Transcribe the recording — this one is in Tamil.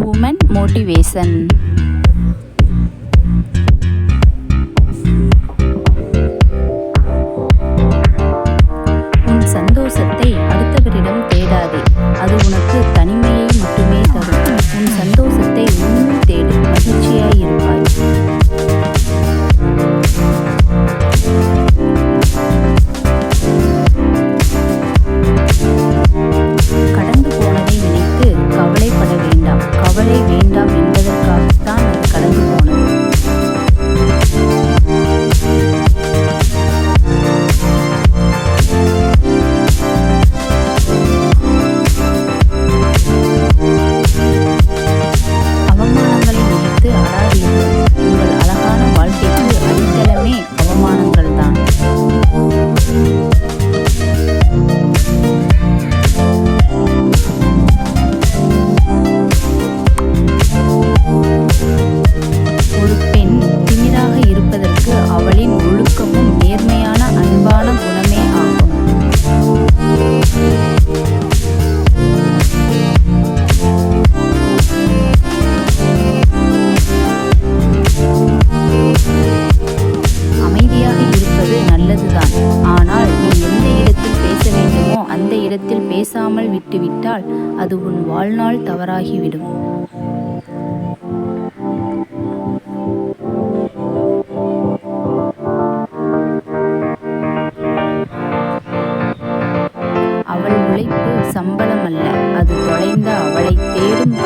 Woman motivation. உன் சந்தோஷத்தை அடுத்தவரிடம் தேடாதே, அது உனக்கு தனிமையை மட்டுமே தரும். உன் சந்தோஷத்தை உன்னுள் தேடு, மகிழ்ச்சியாய் இருப்பாய். கடந்து போனதை நினைத்து கவலைப்பட வேண்டாம். கவலை வேண்டாம் என்பதற்காகத்தான் அது கடந்து போனது. அவமானங்களை நினைத்து அழாதீர்கள். உங்கள் அழகான வாழ்க்கைக்கு அடித்தளமே அவமானங்கள் தான். ஒரு பெண் திமிராக இருப்பதற்கு அவளின் ஒழுக்கமும் நேர்மையான அன்பான குணமே ஆகும். அமைதியாக இருப்பது நல்லதுதான். ஆனால் நீ எந்த இடத்தில் பேச வேண்டுமோ அந்த இடத்தில் பேசாமல் விட்டுவிட்டால் அது உன் வாழ்நாள் தவறாகிவிடும். அவள் உழைப்பு சம்பளம் அல்ல, அது தொலைந்த அவளை தேடும்